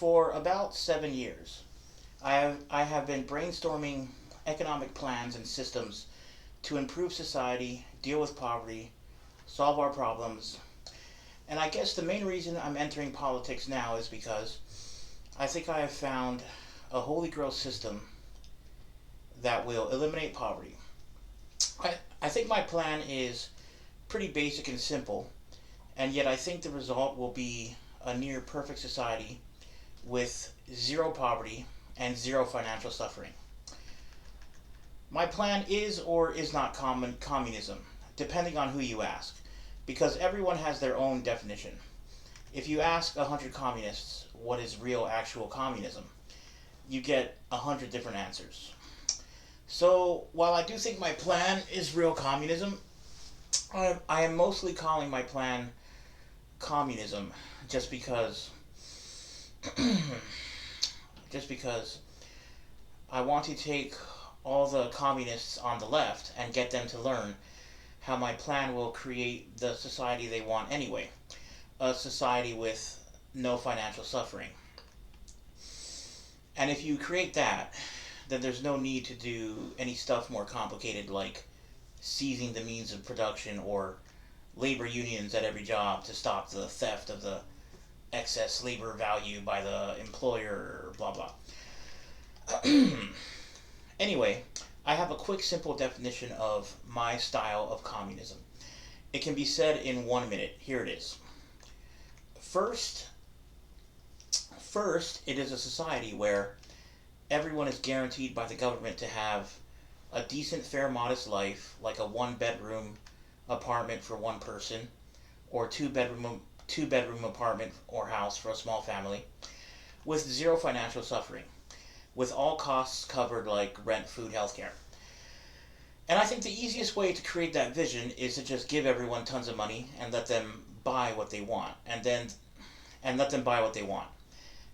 For about 7 years, I have been brainstorming economic plans and systems to improve society, deal with poverty, solve our problems. And I guess the main reason I'm entering politics now is because I think I have found a holy grail system that will eliminate poverty. I think my plan is pretty basic and simple, and yet I think the result will be a near perfect society with zero poverty and zero financial suffering. My plan is or is not communism, depending on who you ask, because everyone has their own definition. If you ask 100 communists what is real actual communism, you get 100 different answers. So, while I do think my plan is real communism, I am mostly calling my plan communism just because just because I want to take all the communists on the left and get them to learn how my plan will create the society they want anyway. A society with no financial suffering. And if you create that, then there's no need to do any stuff more complicated like seizing the means of production or labor unions at every job to stop the theft of the excess labor value by the employer, blah blah. Anyway, I have a quick, simple definition of my style of communism. It can be said in 1 minute. Here it is. First, it is a society where everyone is guaranteed by the government to have a decent, fair, modest life, like a one-bedroom apartment for one person, or two bedroom apartment or house for a small family, with zero financial suffering, with all costs covered like rent, food, healthcare. And I think the easiest way to create that vision is to just give everyone tons of money and let them buy what they want, and let them buy what they want.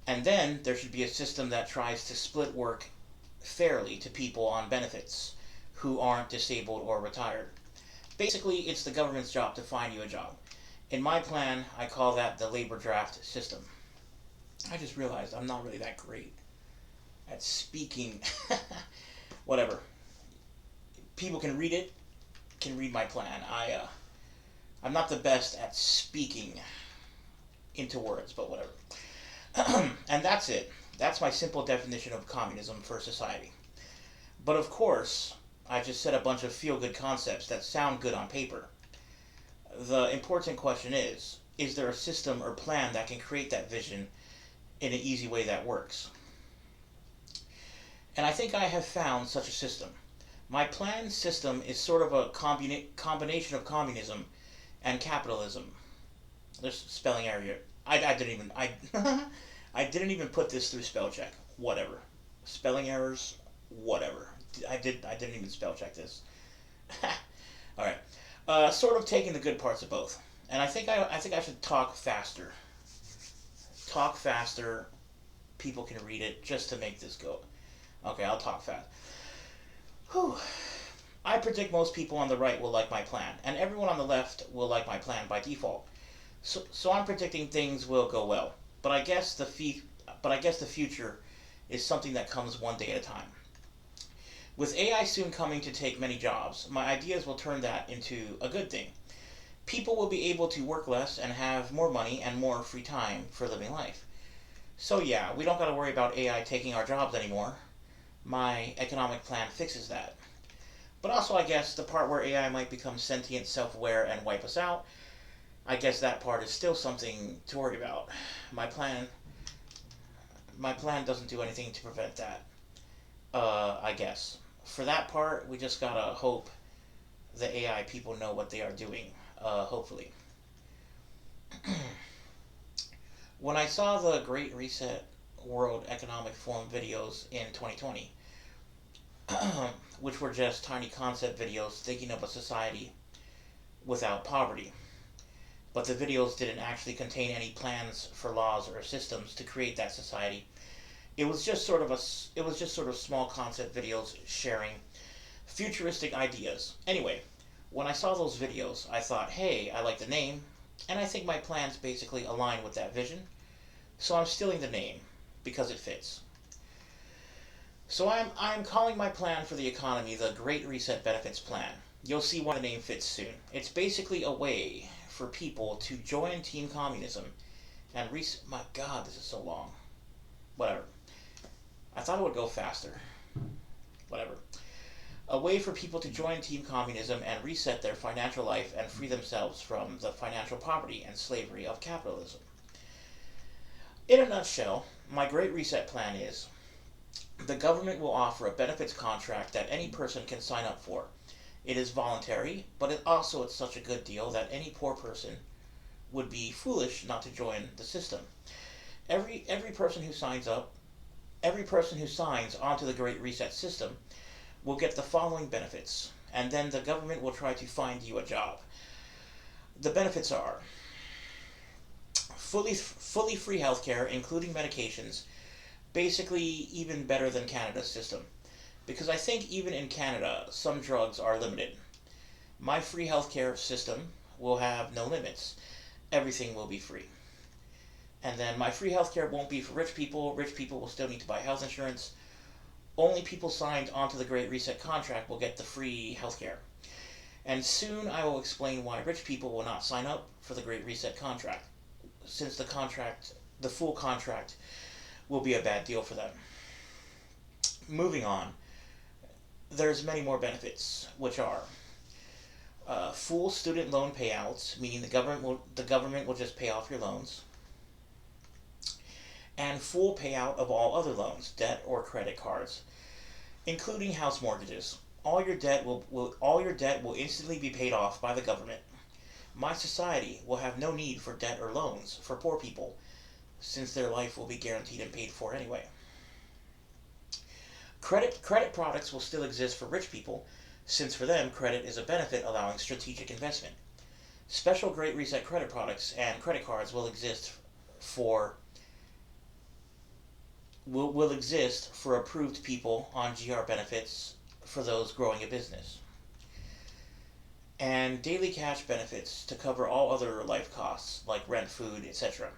And then there should be a system that tries to split work fairly to people on benefits who aren't disabled or retired. Basically, it's the government's job to find you a job. In my plan, I call that the labor draft system. I just realized I'm not really that great at speaking. Whatever. People can read it, can read my plan. I'm not the best at speaking into words, but whatever. And that's it. That's my simple definition of communism for society. But of course, I just said a bunch of feel-good concepts that sound good on paper. The important question is there a system or plan that can create that vision in an easy way that works? And I think I have found such a system. My planned system is sort of a combination of communism and capitalism. There's spelling error here. I didn't even put this through spell check. Whatever. Spelling errors. Whatever. I didn't even spell check this. All right. Sort of taking the good parts of both. And I think I should talk faster. Talk faster. People can read it just to make this go. Okay, I'll talk fast. Whew. I predict most people on the right will like my plan, and everyone on the left will like my plan by default. So I'm predicting things will go well. But I guess the future is something that comes one day at a time. With AI soon coming to take many jobs, my ideas will turn that into a good thing. People will be able to work less and have more money and more free time for living life. So yeah, we don't got to worry about AI taking our jobs anymore. My economic plan fixes that. But also, I guess the part where AI might become sentient, self-aware, and wipe us out, I guess that part is still something to worry about. My plan doesn't do anything to prevent that. I guess. For that part, we just gotta hope the AI people know what they are doing. Hopefully. When I saw the Great Reset World Economic Forum videos in 2020, which were just tiny concept videos thinking of a society without poverty, but the videos didn't actually contain any plans for laws or systems to create that society. It was just sort of small concept videos sharing futuristic ideas. Anyway, when I saw those videos, I thought, hey, I like the name, and I think my plans basically align with that vision. So I'm stealing the name. because it fits. So I'm calling my plan for the economy the Great Reset Benefits Plan. You'll see why the name fits soon. It's basically a way for people to join Team Communism and my God, this is so long. Whatever. I thought it would go faster. Whatever. A way for people to join Team Communism and reset their financial life and free themselves from the financial poverty and slavery of capitalism. In a nutshell, my Great Reset plan is the government will offer a benefits contract that any person can sign up for. It is voluntary, but it's such a good deal that any poor person would be foolish not to join the system. Every person who signs onto the Great Reset system will get the following benefits, and then the government will try to find you a job. The benefits are fully free healthcare, including medications, basically even better than Canada's system, because I think even in Canada some drugs are limited. My free healthcare system will have no limits. Everything will be free. And then my free healthcare won't be for rich people. Rich people will still need to buy health insurance. Only people signed onto the Great Reset contract will get the free healthcare. And soon I will explain why rich people will not sign up for the Great Reset contract, since the full contract, will be a bad deal for them. Moving on, there's many more benefits, which are full student loan payouts, meaning the government will just pay off your loans, and full payout of all other loans, debt or credit cards, including house mortgages. All your debt will instantly be paid off by the government. My society will have no need for debt or loans for poor people, since their life will be guaranteed and paid for anyway. Credit products will still exist for rich people, since for them credit is a benefit allowing strategic investment. Special Great Reset credit products and credit cards will exist for approved people on GR benefits for those growing a business. And daily cash benefits to cover all other life costs like rent, food, etc.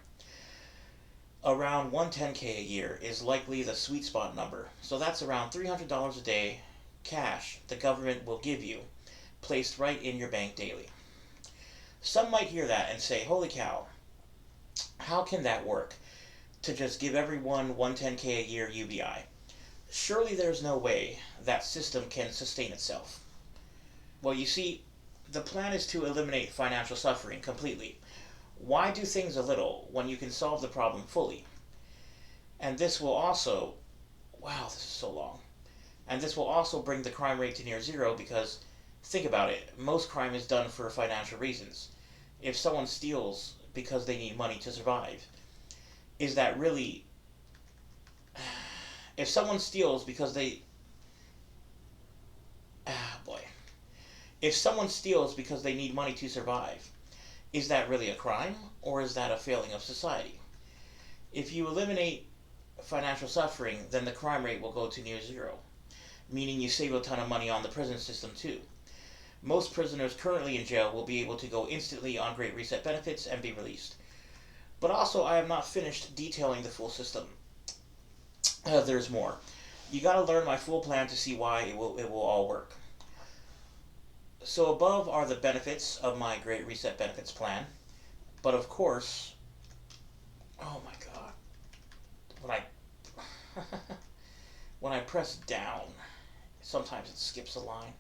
Around $110K a year is likely the sweet spot number, so that's around $300 a day cash the government will give you, placed right in your bank daily. Some might hear that and say, holy cow, how can that work, to just give everyone $110K a year UBI? Surely there's no way that system can sustain itself. Well, you see, the plan is to eliminate financial suffering completely. Why do things a little when you can solve the problem fully? And this will also, wow, this is so long. And this will also bring the crime rate to near zero, because think about it, most crime is done for financial reasons. If someone steals because they need money to survive, is that really, if someone steals because they, if someone steals because they need money to survive, is that really a crime, or is that a failing of society? If you eliminate financial suffering, then the crime rate will go to near zero, meaning you save a ton of money on the prison system too. Most prisoners currently in jail will be able to go instantly on Great Reset benefits and be released. But also, I have not finished detailing the full system. There's more. You gotta learn my full plan to see why it will all work. So above are the benefits of my Great Reset benefits plan. But of course, oh my god, when I press down, sometimes it skips a line.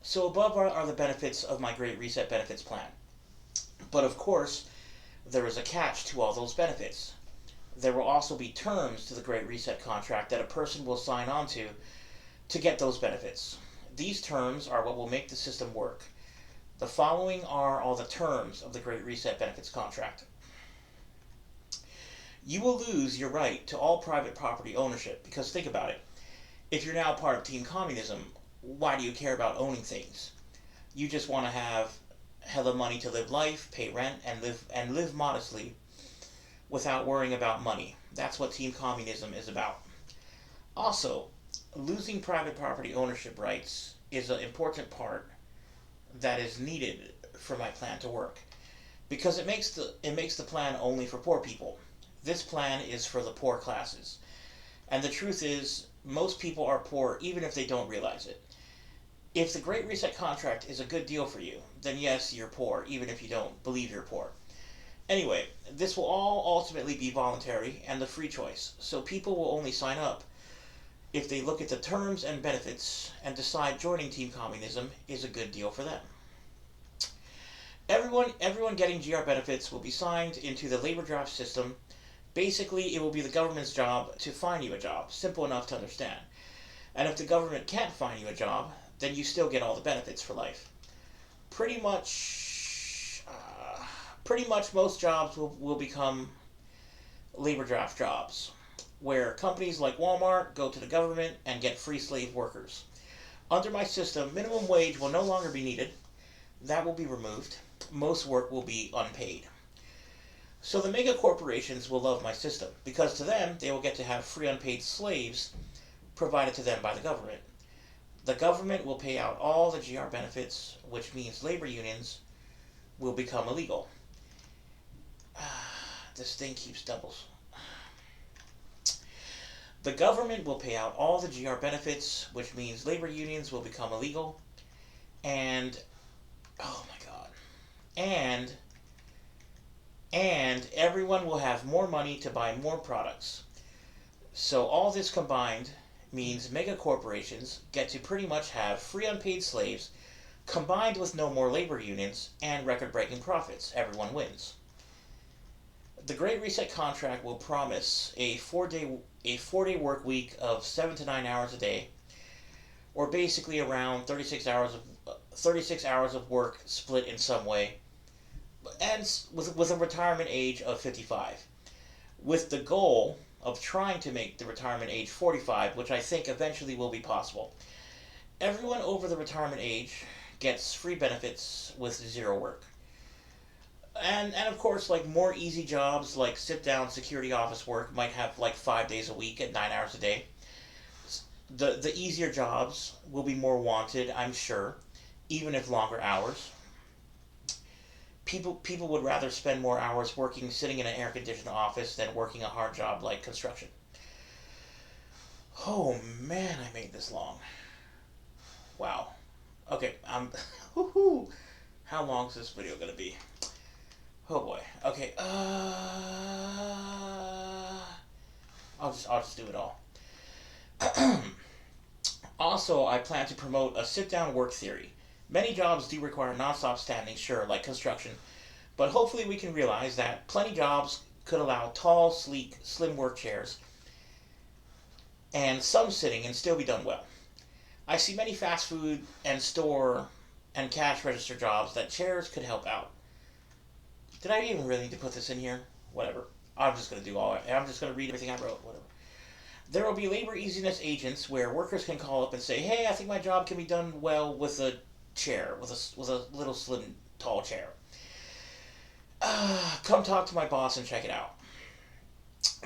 So above are the benefits of my Great Reset benefits plan. But of course, there is a catch to all those benefits. There will also be terms to the Great Reset contract that a person will sign on to get those benefits. These terms are what will make the system work. The following are all the terms of the Great Reset benefits contract. You will lose your right to all private property ownership, because think about it. If you're now part of Team Communism, why do you care about owning things? You just want to have hella money to live life, pay rent, and live modestly without worrying about money. That's what Team Communism is about. Also, losing private property ownership rights is an important part that is needed for my plan to work. because it makes the plan only for poor people. This plan is for the poor classes. And the truth is, most people are poor even if they don't realize it. If the Great Reset contract is a good deal for you, then yes, you're poor, even if you don't believe you're poor. Anyway, this will all ultimately be voluntary and the free choice, so people will only sign up if they look at the terms and benefits and decide joining Team Communism is a good deal for them. Everyone getting GR benefits will be signed into the labor draft system. Basically, it will be the government's job to find you a job, simple enough to understand. And if the government can't find you a job, then you still get all the benefits for life. Pretty much, most jobs will become labor draft jobs, where companies like Walmart go to the government and get free slave workers. Under my system, minimum wage will no longer be needed. That will be removed. Most work will be unpaid. So the mega corporations will love my system, because to them, they will get to have free unpaid slaves provided to them by the government. The government will pay out all the GR benefits, which means labor unions will become illegal. This thing keeps doubles. The government will pay out all the GR benefits, which means labor unions will become illegal. And, oh my god. And everyone will have more money to buy more products. So all this combined means mega corporations get to pretty much have free unpaid slaves combined with no more labor unions and record-breaking profits. Everyone wins. The Great Reset contract will promise a four-day work week of 7 to 9 hours a day, or basically around 36 hours of work split in some way, and with a retirement age of 55, with the goal of trying to make the retirement age 45, which I think eventually will be possible. Everyone over the retirement age gets free benefits with zero work. And of course, like more easy jobs like sit down security office work might have like 5 days a week at 9 hours a day. The easier jobs will be more wanted, I'm sure, even if longer hours. People would rather spend more hours working sitting in an air conditioned office than working a hard job like construction. Oh man, I made this long. Wow. Okay, woohoo. How long is this video gonna be? Oh boy. Okay. I'll just do it all. Also, I plan to promote a sit-down work theory. Many jobs do require non-stop standing, sure, like construction, but hopefully we can realize that plenty jobs could allow tall, sleek, slim work chairs, and some sitting and still be done well. I see many fast food and store and cash register jobs that chairs could help out. Did I even really need to put this in here? Whatever. I'm just going to read everything I wrote, whatever. There will be labor easiness agents where workers can call up and say, hey, I think my job can be done well with a chair, with a little slim, tall chair. Come talk to my boss and check it out.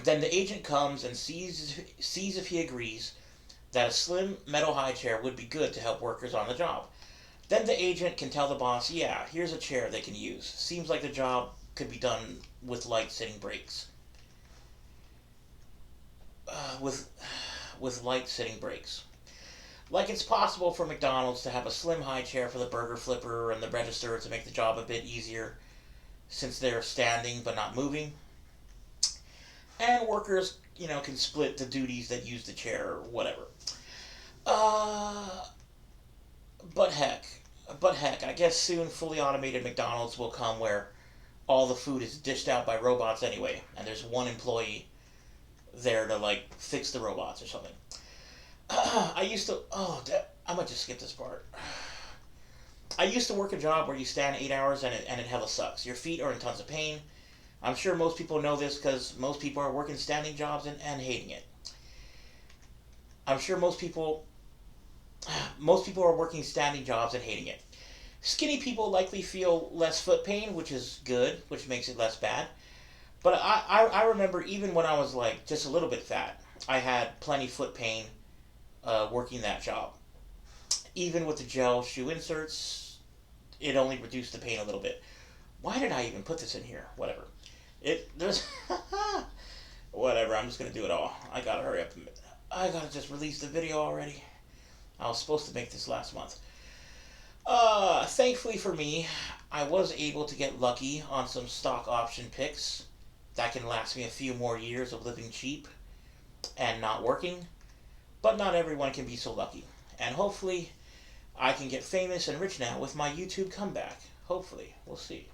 Then the agent comes and sees if he agrees that a slim metal high chair would be good to help workers on the job. Then the agent can tell the boss, yeah, here's a chair they can use. Seems like the job could be done with light sitting breaks. With light sitting breaks. Like it's possible for McDonald's to have a slim high chair for the burger flipper and the register to make the job a bit easier since they're standing but not moving. And workers, can split the duties that use the chair or whatever. But heck, I guess soon fully automated McDonald's will come where all the food is dished out by robots anyway, and there's one employee there to fix the robots or something. I might just skip this part. I used to work a job where you stand 8 hours and it hella sucks. Your feet are in tons of pain. I'm sure most people know this because most people are working standing jobs and hating it. I'm sure most people are working standing jobs and hating it. Skinny people likely feel less foot pain, which is good, which makes it less bad. But I remember even when I was just a little bit fat, I had plenty foot pain working that job. Even with the gel shoe inserts, it only reduced the pain a little bit. Why did I even put this in here? Whatever. There's whatever. I'm just gonna do it all. I gotta hurry up. I gotta just release the video already. I was supposed to make this last month. Thankfully for me, I was able to get lucky on some stock option picks that can last me a few more years of living cheap and not working. But not everyone can be so lucky. And hopefully, I can get famous and rich now with my YouTube comeback. Hopefully. We'll see.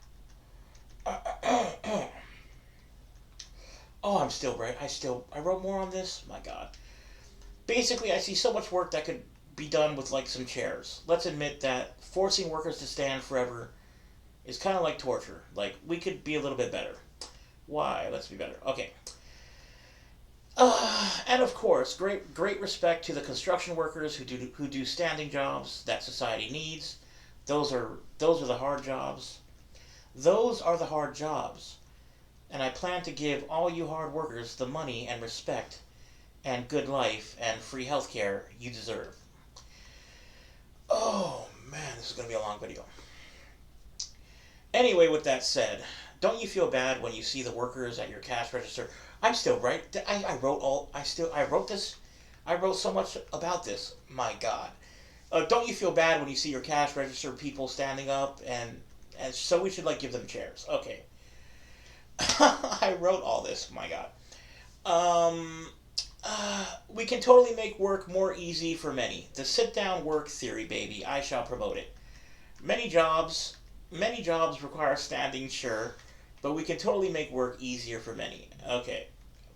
Oh, I'm still bright. I wrote more on this? My God. Basically, I see so much work that could be done with like some chairs. Let's admit that forcing workers to stand forever is kind of like torture. Like, we could be a little bit better. Why? Let's be better. Okay. And of course, great respect to the construction workers who do standing jobs that society needs. Those are the hard jobs. Those are the hard jobs. And I plan to give all you hard workers the money and respect and good life and free healthcare you deserve. Oh man, this is going to be a long video. Anyway, with that said, don't you feel bad when you see the workers at your cash register? I'm still right. I wrote this. I wrote so much about this. My God. Don't you feel bad when you see your cash register people standing up and so we should like give them chairs. Okay. I wrote all this. My God. We can totally make work more easy for many. The sit-down work theory, baby. I shall promote it. Many jobs require standing, sure, but we can totally make work easier for many. Okay.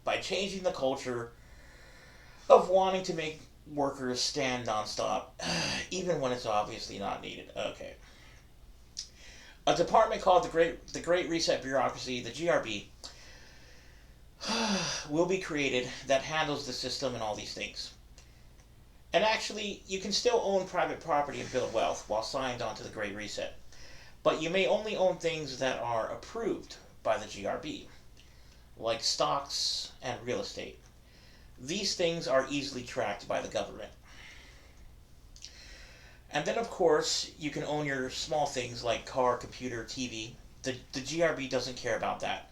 By changing the culture of wanting to make workers stand nonstop, even when it's obviously not needed. Okay. A department called the Great Reset Bureaucracy, the GRB, will be created that handles the system and all these things. And actually, you can still own private property and build wealth while signed on to the Great Reset. But you may only own things that are approved by the GRB, like stocks and real estate. These things are easily tracked by the government. And then, of course, you can own your small things like car, computer, TV. The GRB doesn't care about that.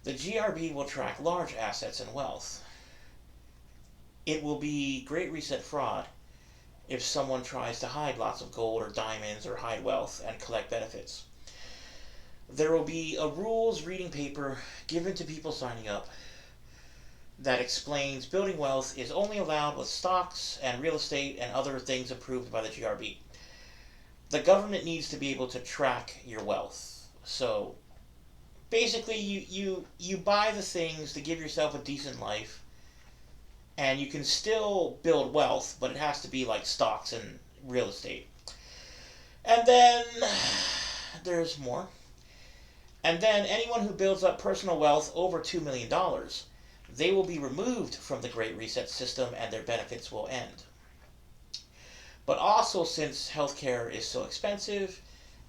The GRB will track large assets and wealth. It will be Great Reset fraud if someone tries to hide lots of gold or diamonds or hide wealth and collect benefits. There will be a rules reading paper given to people signing up that explains building wealth is only allowed with stocks and real estate and other things approved by the GRB. The government needs to be able to track your wealth. So basically you buy the things to give yourself a decent life, and you can still build wealth, but it has to be like stocks and real estate. And then there's more. And then anyone who builds up personal wealth over $2 million, they will be removed from the Great Reset system and their benefits will end. But also, since healthcare is so expensive,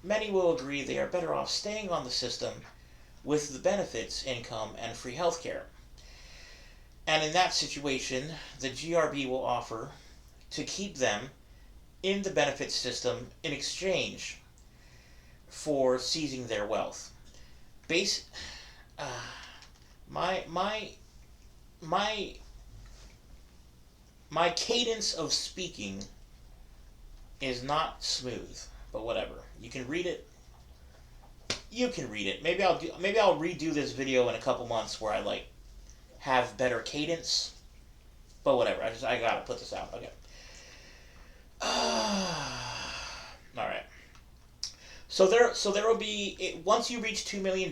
many will agree they are better off staying on the system with the benefits, income, and free healthcare. And in that situation, the GRB will offer to keep them in the benefits system in exchange for seizing their wealth. My cadence of speaking is not smooth, but whatever. You can read it. Maybe I'll redo this video in a couple months where I like have better cadence. But whatever. I gotta put this out. Okay. All right. So there will be, once you reach $2 million,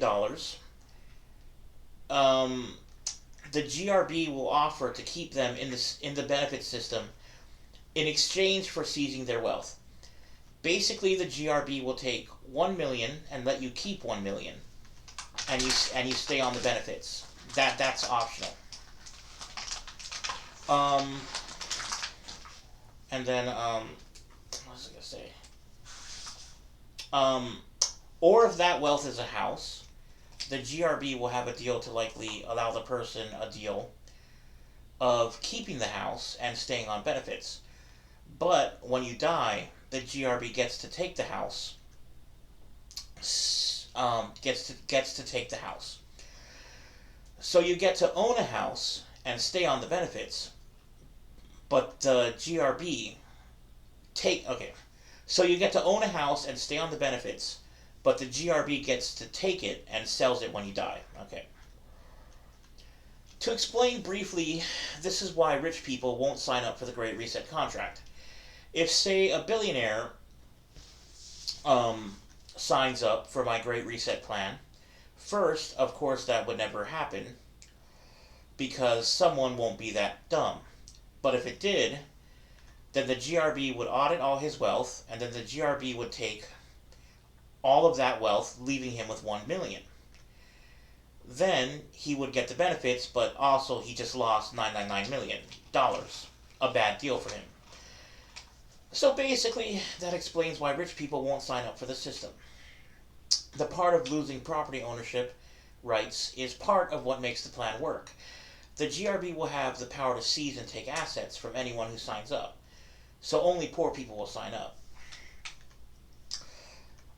the GRB will offer to keep them in the benefit system in exchange for seizing their wealth. Basically, the GRB will take $1 million and let you keep $1 million, and you stay on the benefits. That's optional. And then what was I gonna say? Or if that wealth is a house, the GRB will have a deal to likely allow the person a deal of keeping the house and staying on benefits. But when you die, the GRB gets to take the house gets to take the house. So you get to own a house and stay on the benefits, but the GRB take okay. So you get to own a house and stay on the benefits, but the GRB gets to take it and sells it when you die. Okay. To explain briefly, this is why rich people won't sign up for the Great Reset contract. If, say, a billionaire signs up for my Great Reset plan, first, of course, that would never happen because someone won't be that dumb. But if it did, then the GRB would audit all his wealth, and then the GRB would take all of that wealth, leaving him with $1 million. Then he would get the benefits, but also he just lost $999 million. A bad deal for him. So basically, that explains why rich people won't sign up for the system. The part of losing property ownership rights is part of what makes the plan work. The GRB will have the power to seize and take assets from anyone who signs up. So only poor people will sign up.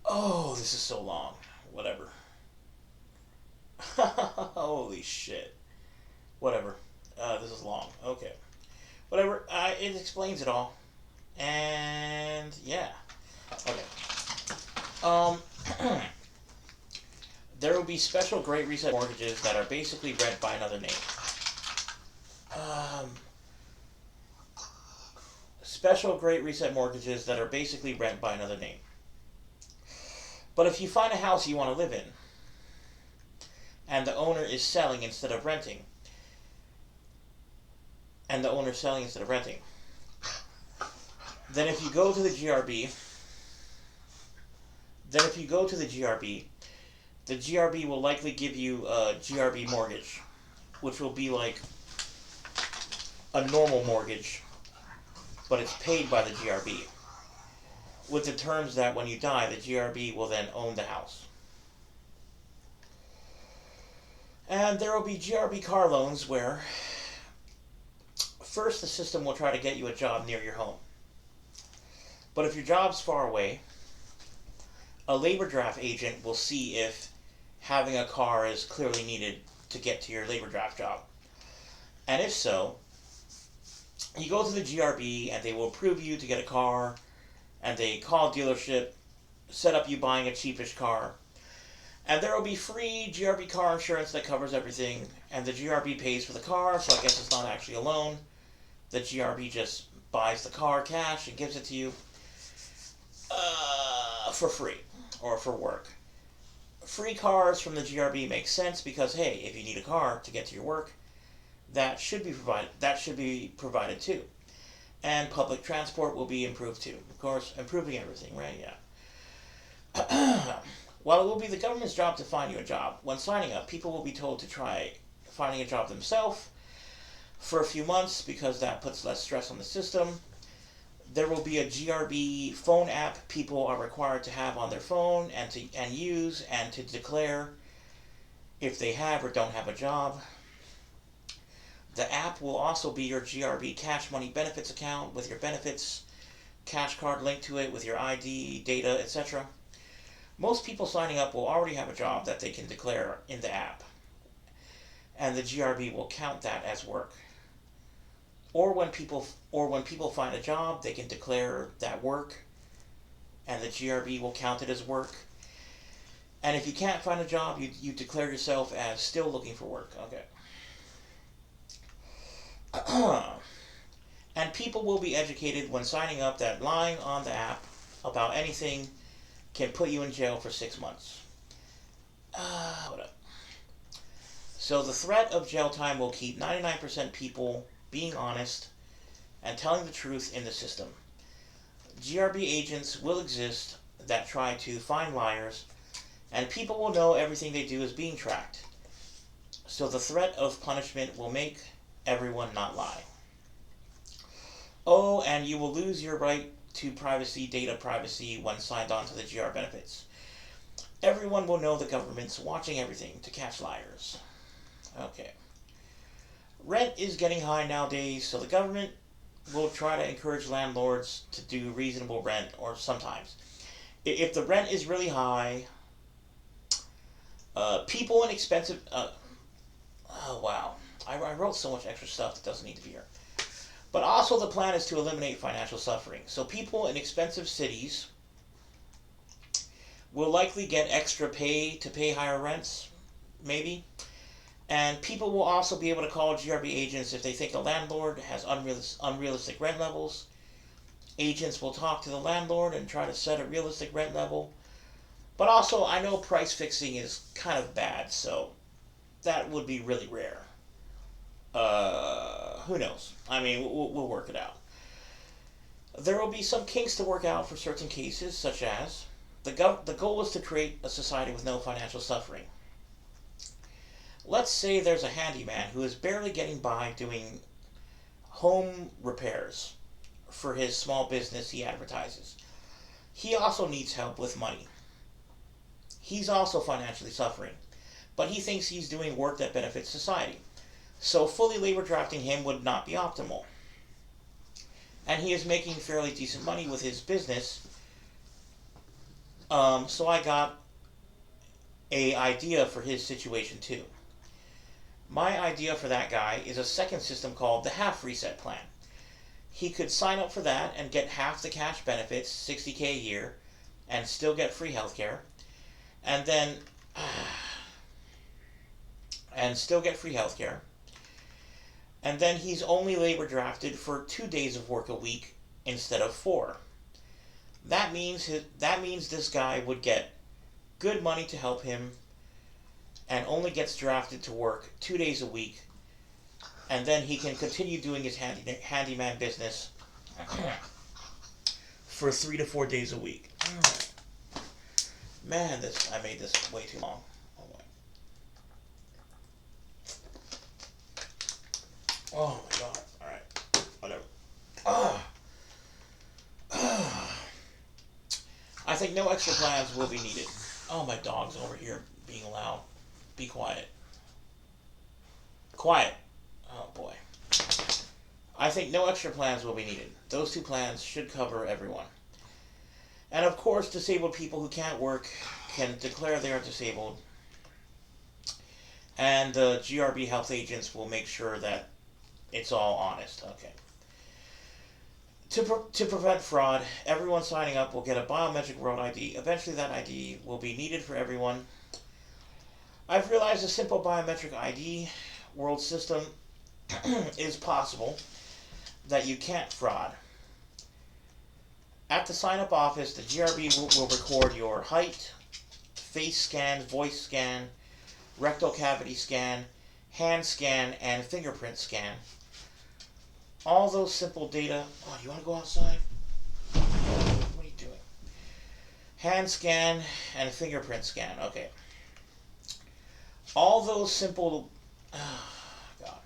Oh, this is so long. Whatever. Holy shit. Whatever. This is long. Okay. Whatever. It explains it all. And yeah. Okay. There will be special Great Reset mortgages that are basically rent by another name. Special Great Reset mortgages that are basically rent by another name. But if you find a house you want to live in, and the owner is selling instead of renting, then if you go to the GRB, the GRB will likely give you a GRB mortgage, which will be like a normal mortgage, but it's paid by the GRB, with the terms that when you die, the GRB will then own the house. And there will be GRB car loans where first the system will try to get you a job near your home. But if your job's far away, a labor draft agent will see if having a car is clearly needed to get to your labor draft job. And if so, you go to the GRB and they will approve you to get a car, and they call a dealership, set up you buying a cheapish car, and there will be free GRB car insurance that covers everything, and the GRB pays for the car, so I guess it's not actually a loan. The GRB just buys the car cash and gives it to you for free, or for work. Free cars from the GRB make sense because, hey, if you need a car to get to your work, that should be provided too. And public transport will be improved too. Of course, improving everything, right? Yeah. While it will be the government's job to find you a job, when signing up, people will be told to try finding a job themselves for a few months because that puts less stress on the system. There will be a GRB phone app people are required to have on their phone and use and to declare if they have or don't have a job. The app will also be your GRB cash money benefits account with your benefits cash card linked to it with your ID, data, etc. Most people signing up will already have a job that they can declare in the app, and the GRB will count that as work. Or when people find a job, they can declare that work, and the GRB will count it as work. And if you can't find a job, you declare yourself as still looking for work. Okay. And people will be educated when signing up that lying on the app about anything can put you in jail for 6 months. Hold up. So the threat of jail time will keep 99% people being honest and telling the truth in the system. GRB agents will exist that try to find liars, and people will know everything they do is being tracked. So the threat of punishment will make everyone not lie. Oh, and you will lose your right to privacy, data privacy, when signed on to the GR benefits. Everyone will know the government's watching everything to catch liars. Okay. Rent is getting high nowadays, so the government will try to encourage landlords to do reasonable rent, or sometimes. If the rent is really high, People in expensive. Oh wow, I wrote so much extra stuff that doesn't need to be here. But also the plan is to eliminate financial suffering. So people in expensive cities will likely get extra pay to pay higher rents, maybe. And people will also be able to call GRB agents if they think a landlord has unrealistic rent levels. Agents will talk to the landlord and try to set a realistic rent level. But also, I know price fixing is kind of bad, so that would be really rare. Who knows? I mean, we'll work it out. There will be some kinks to work out for certain cases, such as the goal is to create a society with no financial suffering. Let's say there's a handyman who is barely getting by doing home repairs for his small business he advertises. He also needs help with money. He's also financially suffering, but he thinks he's doing work that benefits society. So fully labor drafting him would not be optimal. And he is making fairly decent money with his business. So I got a idea for his situation too. My idea for that guy is a second system called the half reset plan. He could sign up for that and get half the cash benefits, $60K a year, and still get free healthcare. And then and still get free healthcare. And then he's only labor drafted for 2 days of work a week instead of 4. That means this guy would get good money to help him and only gets drafted to work 2 days a week, and then he can continue doing his handyman business for 3 to 4 days a week. Man, I made this way too long. Oh my god. Alright. Whatever. I think no extra plans will be needed. Oh, my dog's over here being loud. Be quiet. Quiet. Oh boy. I think no extra plans will be needed. Those 2 plans should cover everyone. And of course, disabled people who can't work can declare they are disabled. And the GRB health agents will make sure that it's all honest. Okay. To prevent fraud, everyone signing up will get a biometric world ID. Eventually that ID will be needed for everyone. I've realized a simple biometric ID world system is possible that you can't fraud. At the sign-up office, the GRB will record your height, face scan, voice scan, rectal cavity scan, hand scan, and fingerprint scan. All those simple data... Oh, you want to go outside? What are you doing? Hand scan and fingerprint scan. Okay. All those simple... Oh, God.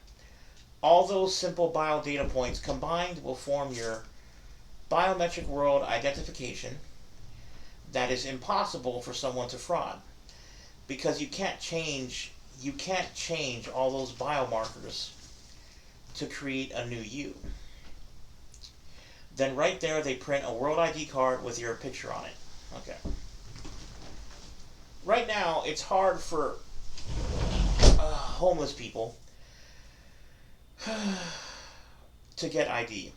All those simple bio data points combined will form your biometric world identification that is impossible for someone to fraud, because you can't change all those biomarkers to create a new you. Then right there they print a world ID card with your picture on it. Okay. Right now it's hard for homeless people to get ID.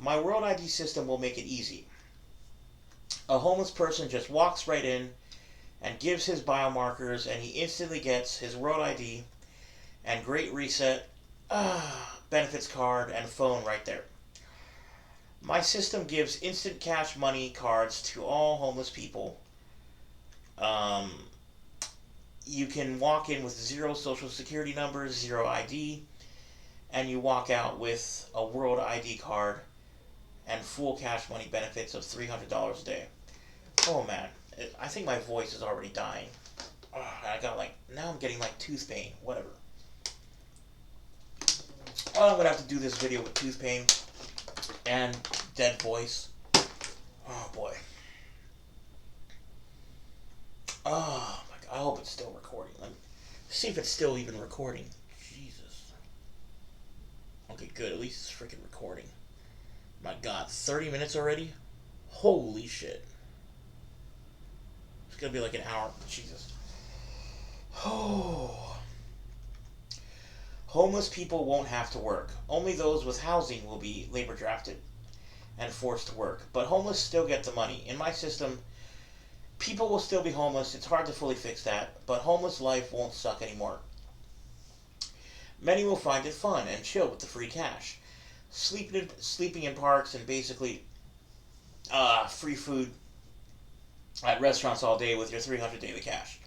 My world ID system will make it easy. A homeless person just walks right in and gives his biomarkers, and he instantly gets his world ID and Great Reset, benefits card, and phone right there. My system gives instant cash money cards to all homeless people. You can walk in with 0 social security numbers, 0 ID, and you walk out with a world ID card and full cash money benefits of $300 a day. Oh man, I think my voice is already dying. Now I'm getting tooth pain, whatever. Oh, I'm gonna have to do this video with tooth pain and dead voice. Oh boy. Oh my god, I hope it's still recording. Let me see if it's still even recording. Jesus. Okay, good, at least it's freaking recording. My god, 30 minutes already? Holy shit. It's gonna be like an hour. Jesus. Oh. Homeless people won't have to work. Only those with housing will be labor drafted and forced to work. But homeless still get the money. In my system, people will still be homeless. It's hard to fully fix that, but homeless life won't suck anymore. Many will find it fun and chill with the free cash. Sleeping in parks and basically free food at restaurants all day with your 300 daily cash.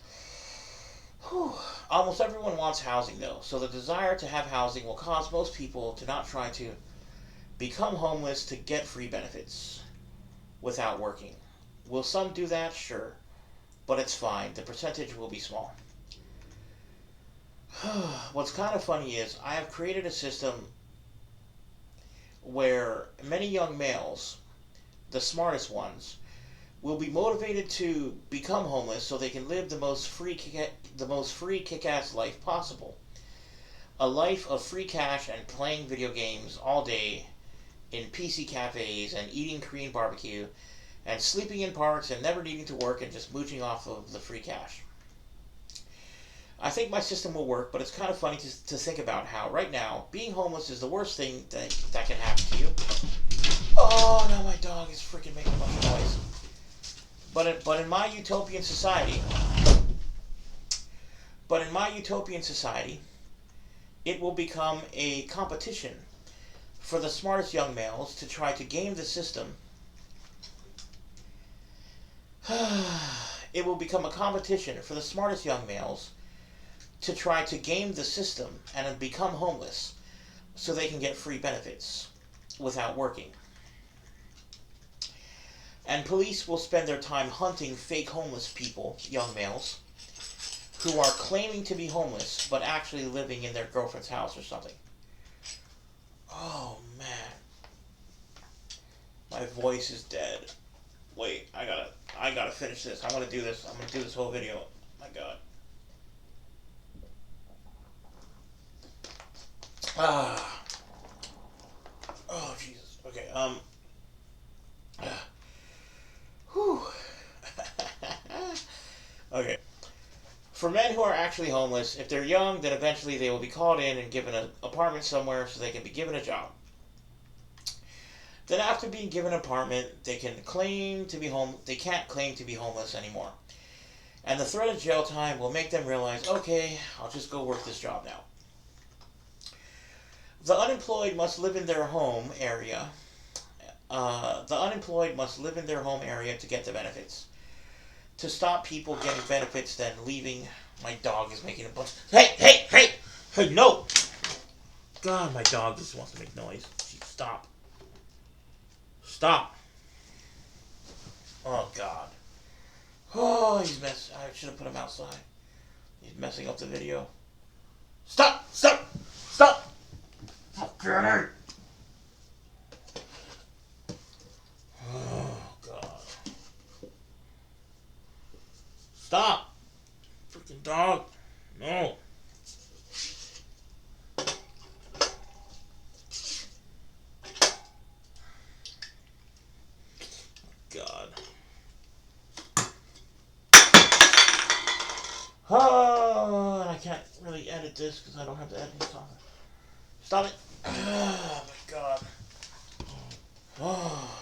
Whew. Almost everyone wants housing though, so the desire to have housing will cause most people to not try to become homeless to get free benefits without working. Will some do that? Sure. But it's fine. The percentage will be small. What's kind of funny is I have created a system where many young males, the smartest ones, will be motivated to become homeless so they can live the most free kick-ass life possible. A life of free cash and playing video games all day in PC cafes and eating Korean barbecue and sleeping in parks and never needing to work and just mooching off of the free cash. I think my system will work, but it's kind of funny to think about how right now being homeless is the worst thing that can happen to you. Oh, now my dog is freaking making a bunch of noise. But in my utopian society, it will become a competition for the smartest young males to try to game the system. It will become a competition for the smartest young males to try to game the system and become homeless so they can get free benefits without working. And police will spend their time hunting fake homeless people, young males, who are claiming to be homeless but actually living in their girlfriend's house or something. Oh man. My voice is dead. Wait, I gotta finish this. I'm gonna do this whole video. Oh my god. Oh Jesus. Okay, whew. Okay. For men who are actually homeless, if they're young, then eventually they will be called in and given an apartment somewhere so they can be given a job. Then after being given an apartment, they can't claim to be homeless anymore. And the threat of jail time will make them realize, okay, I'll just go work this job now. The unemployed must live in their home area. To get the benefits. To stop people getting benefits, then leaving. My dog is making a bunch. Hey, no! God, my dog just wants to make noise. Stop. Oh God. Oh, I should have put him outside. He's messing up the video. Stop! Okay. Oh God. Stop! Freaking dog. No. God. Oh, I can't really edit this because I don't have the editing software. Stop it. Oh my God. Oh.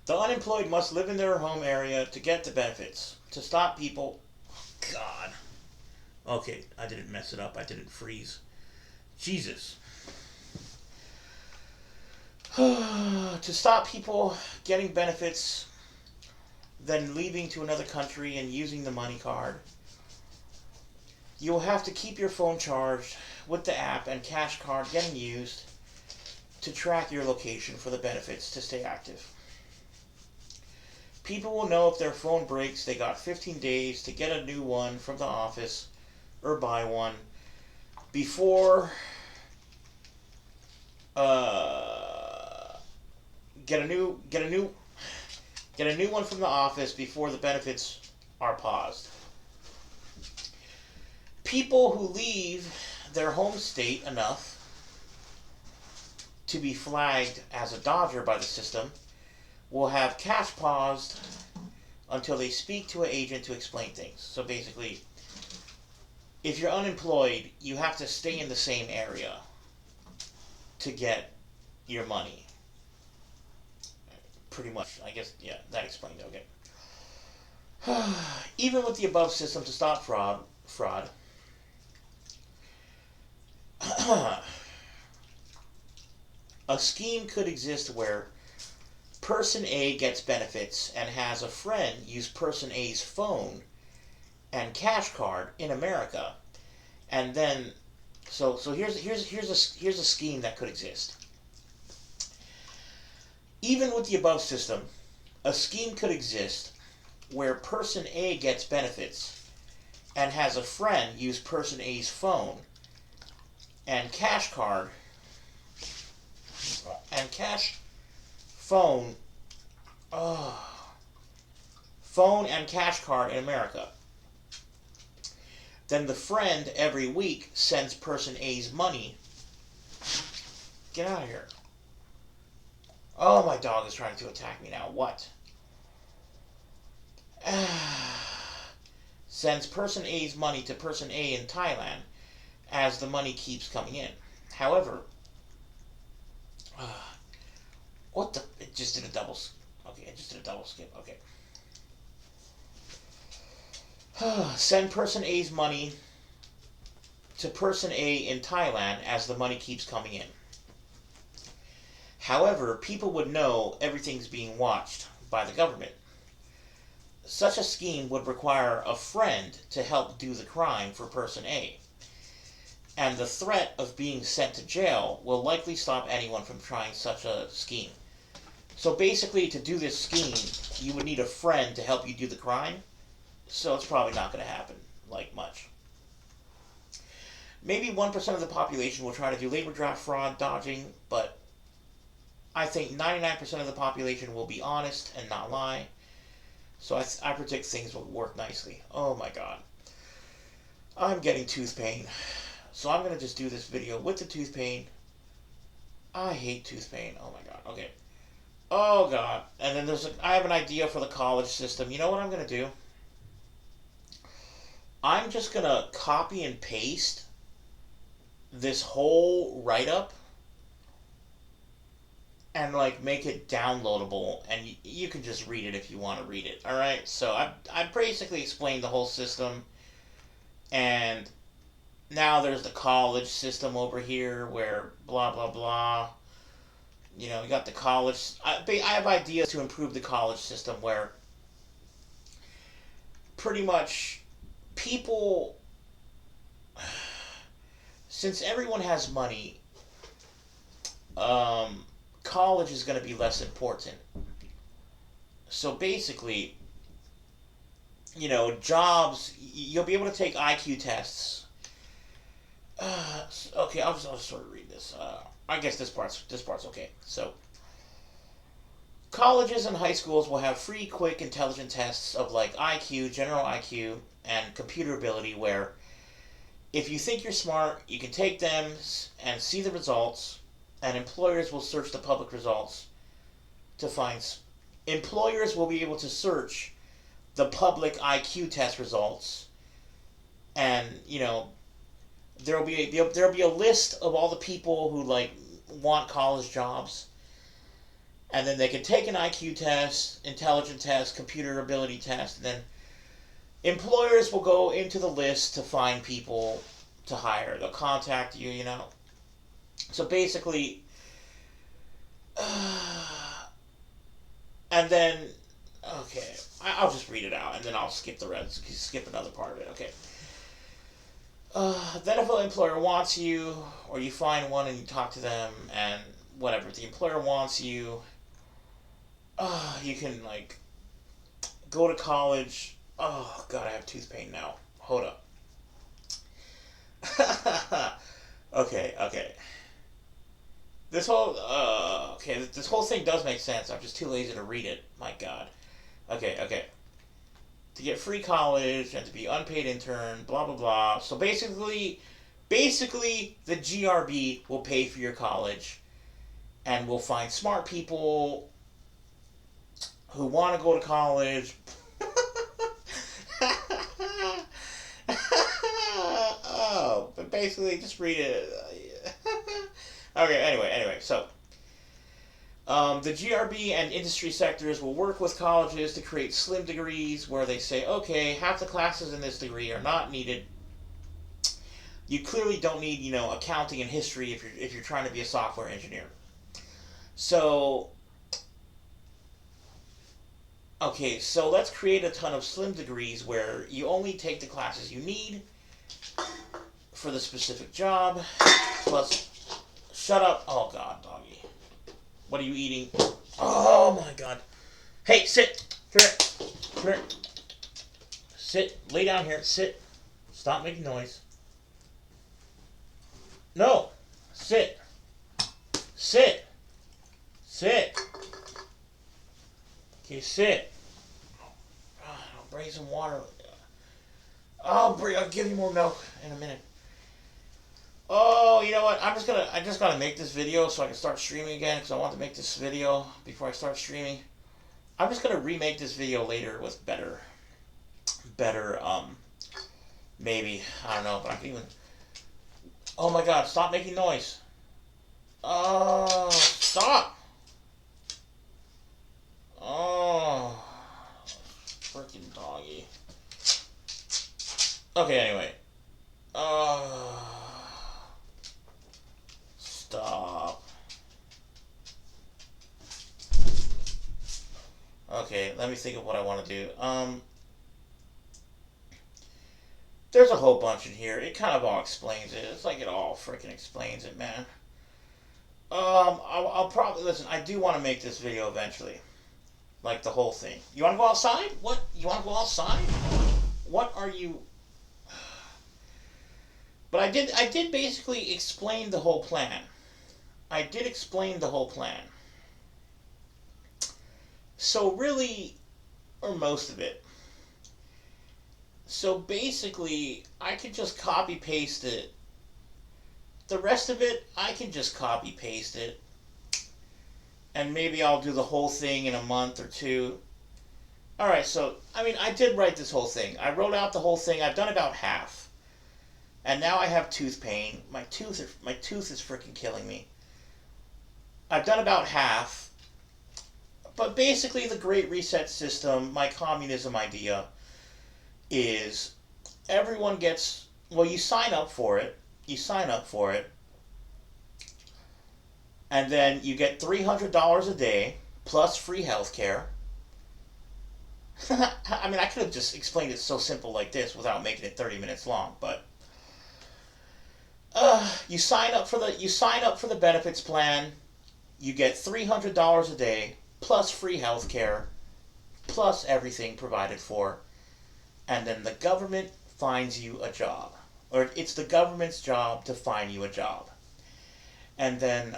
The unemployed must live in their home area to get the benefits. To stop people. God. Okay, I didn't mess it up. I didn't freeze. Jesus. To stop people getting benefits, then leaving to another country and using the money card. You will have to keep your phone charged with the app and cash card getting used to track your location for the benefits to stay active. People will know if their phone breaks, they got 15 days to get a new one from the office or buy one before get a new one from the office before the benefits are paused. People who leave their home state enough to be flagged as a dodger by the system will have cash paused until they speak to an agent to explain things. So basically, if you're unemployed, you have to stay in the same area to get your money. Pretty much, I guess, yeah, that explained it, okay. Even with the above system to stop fraud, a scheme could exist where person A gets benefits and has a friend use person A's phone and cash card in America, and then so here's a scheme that could exist. Even with the above system, a scheme could exist where person A gets benefits and has a friend use person A's phone and cash card and phone phone and cash card in America. Then the friend every week sends person A's money. Get out of here. Oh, my dog is trying to attack me now. What? Sends person A's money to person A in Thailand as the money keeps coming in. However, what the? It just did a double. Okay, it just did a double skip. Okay. Send person A's money to person A in Thailand as the money keeps coming in. However, people would know everything's being watched by the government. Such a scheme would require a friend to help do the crime for person A. And the threat of being sent to jail will likely stop anyone from trying such a scheme. So basically, to do this scheme, you would need a friend to help you do the crime. So it's probably not going to happen, like, much. Maybe 1% of the population will try to do labor draft fraud dodging, but I think 99% of the population will be honest and not lie. So I predict things will work nicely. Oh my god. I'm getting tooth pain. So I'm going to just do this video with the tooth pain. I hate tooth pain. Oh my god. Okay. Oh god. And then I have an idea for the college system. You know what I'm going to do? I'm just going to copy and paste this whole write-up and like make it downloadable, and you can just read it if you want to read it. All right, so I basically explained the whole system, and now there's the college system over here where blah blah blah. You know, you got the college. I have ideas to improve the college system where pretty much people, since everyone has money, college is going to be less important. So basically, you know, jobs, you'll be able to take IQ tests. Okay, I'll just sort of read this. I guess this part's okay. So, colleges and high schools will have free, quick, intelligent tests of like IQ, general IQ, and computer ability where if you think you're smart, you can take them and see the results, and employers will search the public results to find. Employers will be able to search the public IQ test results, and you know there'll be a list of all the people who like want college jobs, and then they can take an IQ test, intelligence test, computer ability test, and then employers will go into the list to find people to hire. They'll contact you, you know. So basically, and then, okay, I'll just read it out, and then I'll skip another part of it, okay. Then if an employer wants you, or you find one and you talk to them, and whatever, if the employer wants you, you can, like, go to college. Oh, God, I have tooth pain now. Hold up. Okay. This whole thing does make sense. I'm just too lazy to read it. My God. Okay. To get free college and to be unpaid intern, blah blah blah. So basically, the GRB will pay for your college, and we'll find smart people who want to go to college. basically, just read it. Okay, anyway, so the GRB and industry sectors will work with colleges to create slim degrees where they say, okay, half the classes in this degree are not needed. You clearly don't need, accounting and history if you're trying to be a software engineer. So, okay, so let's create a ton of slim degrees where you only take the classes you need for the specific job, plus, shut up, oh god, doggy. What are you eating? Oh my god. Hey, sit, come here, sit, lay down here, sit, stop making noise. No, sit, sit. Okay, sit. I'll bring some water. I'll give you more milk in a minute. Oh, you know what? I just gotta make this video so I can start streaming again because I want to make this video before I start streaming. I'm just gonna remake this video later with better, maybe, I don't know, but I can even, oh my god, stop making noise. Oh, stop. Oh, freaking doggy. Okay, anyway. Stop. Okay, let me think of what I want to do. There's a whole bunch in here. It kind of all explains it. It's like it all freaking explains it, man. I'll probably, listen, I do want to make this video eventually. Like the whole thing. You want to go outside? What? You want to go outside? What are you... But I did basically explain the whole plan. I did explain the whole plan. So really, or most of it. So basically, I could just copy paste it. The rest of it, I can just copy paste it. And maybe I'll do the whole thing in a month or two. Alright, so, I mean, I did write this whole thing. I wrote out the whole thing. I've done about half. And now I have tooth pain. My tooth is freaking killing me. I've done about half. But basically the Great Reset system, my communism idea, is everyone gets, well, you sign up for it. You sign up for it. And then you get $300 a day plus free healthcare. I mean, I could have just explained it so simple like this without making it 30 minutes long, but you sign up for the benefits plan. You get $300 a day plus free healthcare plus everything provided for, and then the government finds you a job, or it's the government's job to find you a job. And then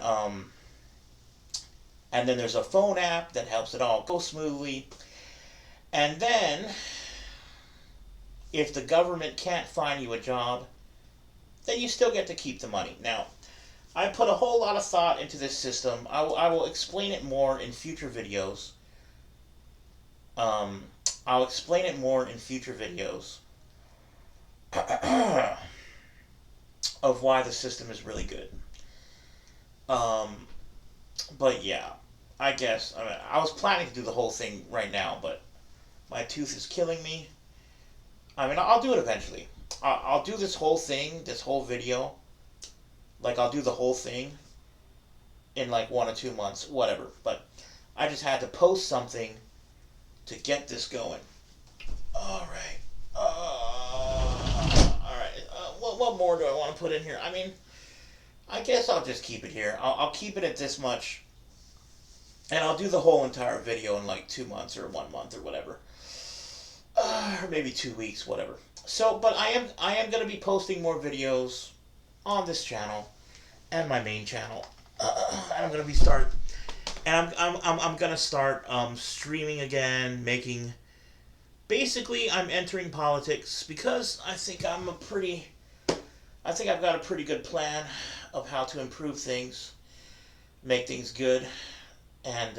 there's a phone app that helps it all go smoothly. And then, if the government can't find you a job, then you still get to keep the money. Now, I put a whole lot of thought into this system. I will explain it more in future videos. I'll explain it more in future videos of why the system is really good. But yeah, I guess, I mean, I was planning to do the whole thing right now, but my tooth is killing me. I mean, I'll do it eventually. I'll do this whole thing, this whole video. Like, I'll do the whole thing in like 1 or 2 months, whatever. But I just had to post something to get this going. Alright. Alright. What more do I want to put in here? I mean, I guess I'll just keep it here. I'll keep it at this much. And I'll do the whole entire video in like 2 months or 1 month or whatever. Or maybe 2 weeks, whatever. So, but I am going to be posting more videos on this channel and my main channel. And I'm going to be I'm going to start streaming again, making, basically I'm entering politics because I think I've got a pretty good plan of how to improve things, make things good, and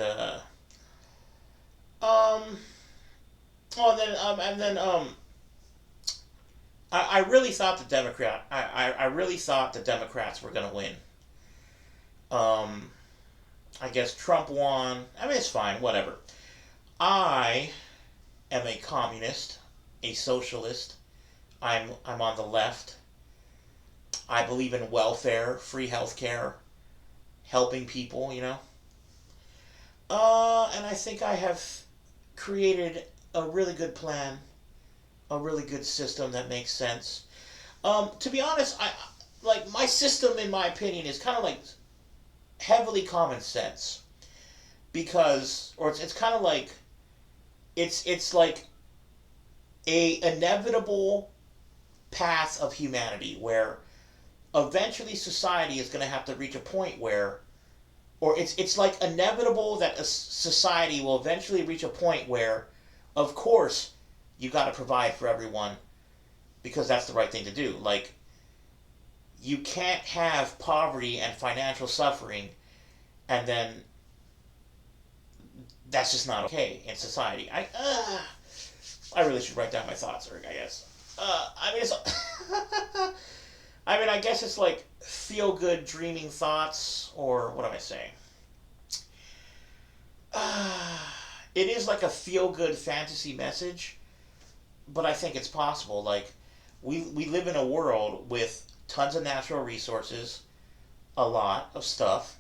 I really thought I really thought the Democrats were going to win. Um, I guess Trump won. I mean, it's fine, whatever. I am a communist, a socialist. I'm on the left. I believe in welfare, free healthcare, helping people, you know. And I think I have created a really good plan, a really good system that makes sense. To be honest, I like my system, in my opinion, is kind of like heavily common sense because, or it's kind of like it's like a inevitable path of humanity where eventually society is going to have to reach a point where, or it's like inevitable that a society will eventually reach a point where, of course, you got to provide for everyone because that's the right thing to do. Like, you can't have poverty and financial suffering and then that's just not okay in society. I really should write down my thoughts, Eric, I guess. I mean, it's, I mean, I guess it's like feel good dreaming thoughts, or what am I saying? It is like a feel good fantasy message, but I think it's possible. Like, we live in a world with tons of natural resources, a lot of stuff,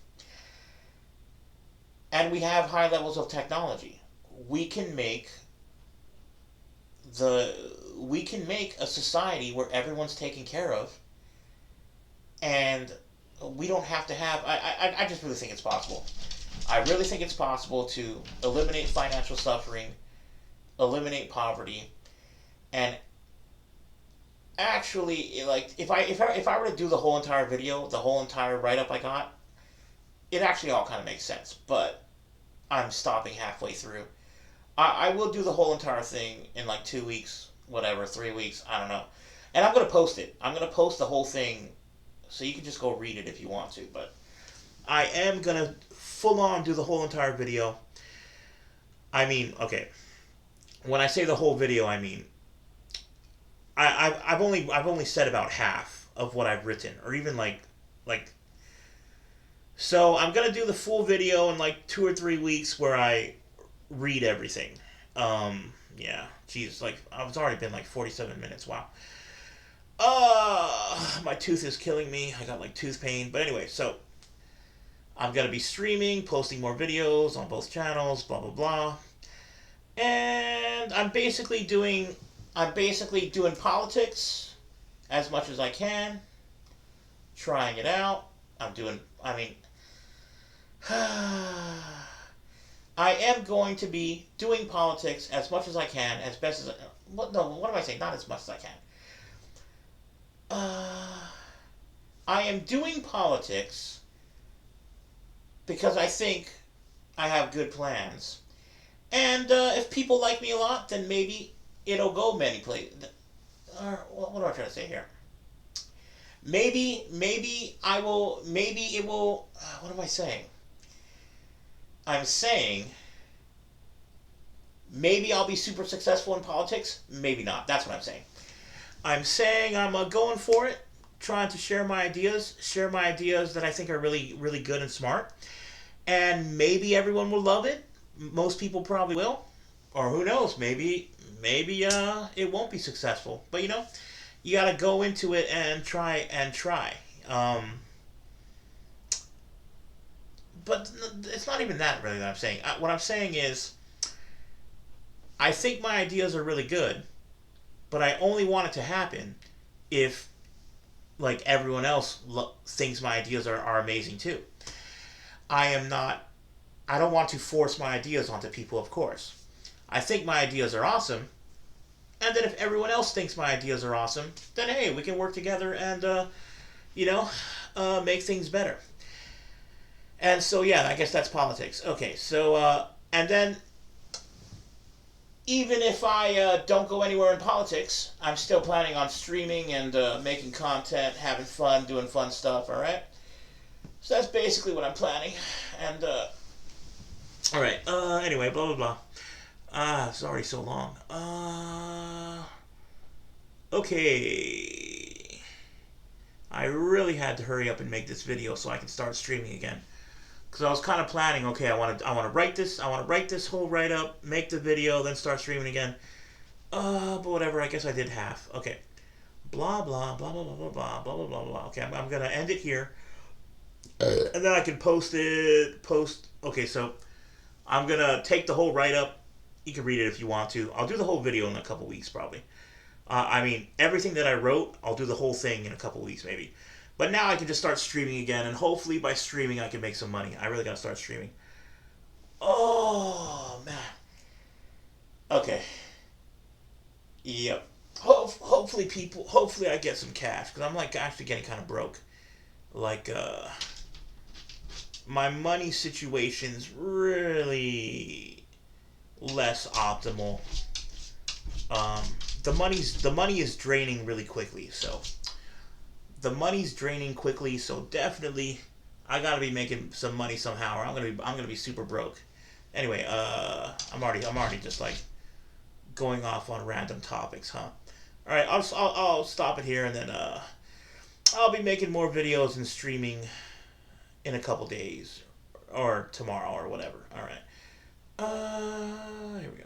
and we have high levels of technology. We can make we can make a society where everyone's taken care of, and we don't have to have. I just really think it's possible. I really think it's possible to eliminate financial suffering, eliminate poverty, and actually, like, if I were to do the whole entire video, the whole entire write up I got, it actually all kind of makes sense. But I'm stopping halfway through. I will do the whole entire thing in like 2 weeks, whatever, 3 weeks, I don't know. And I'm gonna post it. I'm gonna post the whole thing, so you can just go read it if you want to. But I am gonna full on do the whole entire video. I mean, okay. When I say the whole video, I mean I've only said about half of what I've written, or even like. So I'm gonna do the full video in like 2 or 3 weeks where I read everything. Yeah, jeez, like it's already been like 47 minutes. Wow. My tooth is killing me. I got like tooth pain. But anyway, so I'm gonna be streaming, posting more videos on both channels, blah blah blah. And I'm basically doing politics as much as I can, trying it out. I mean, I am going to be doing politics as much as I can, as best as what am I saying? Not as much as I can. I am doing politics because I think I have good plans. And if people like me a lot, then maybe it'll go many places. Or what am I trying to say here? Maybe I will. Maybe it will. What am I saying? I'm saying maybe I'll be super successful in politics. Maybe not. That's what I'm saying. I'm saying I'm going for it, trying to share my ideas that I think are really, really good and smart. And maybe everyone will love it. Most people probably will. Or who knows, maybe it won't be successful. But you gotta go into it and try. But it's not even that really that I'm saying. What I'm saying is, I think my ideas are really good, but I only want it to happen if, like, everyone else thinks my ideas are amazing too. I don't want to force my ideas onto people, of course. I think my ideas are awesome, and then if everyone else thinks my ideas are awesome, then hey, we can work together and, make things better. And so, yeah, I guess that's politics. Okay, so, and then, even if I don't go anywhere in politics, I'm still planning on streaming and making content, having fun, doing fun stuff, alright? So that's basically what I'm planning. And, alright, anyway, blah, blah, blah. It's already so long. Okay. I really had to hurry up and make this video so I can start streaming again. Because I was kind of planning, okay, I want to write this whole write up, make the video, then start streaming again. But whatever, I guess I did half. Okay. Blah blah blah blah blah blah blah blah blah blah blah. Okay, I'm gonna end it here. And then I can post it. Okay, so I'm gonna take the whole write up. You can read it if you want to. I'll do the whole video in a couple weeks probably. I mean, everything that I wrote, I'll do the whole thing in a couple weeks maybe. But now I can just start streaming again, and hopefully by streaming I can make some money. I really gotta start streaming. Oh man. Okay. Yep. Hopefully I get some cash because I'm like actually getting kind of broke. Like my money situation's really less optimal. Um, the money is draining really quickly, so definitely I gotta be making some money somehow, or I'm gonna be super broke. Anyway, I'm already just like going off on random topics, huh? All right, I'll stop it here, and then I'll be making more videos and streaming in a couple days or tomorrow or whatever. All right. Here we go.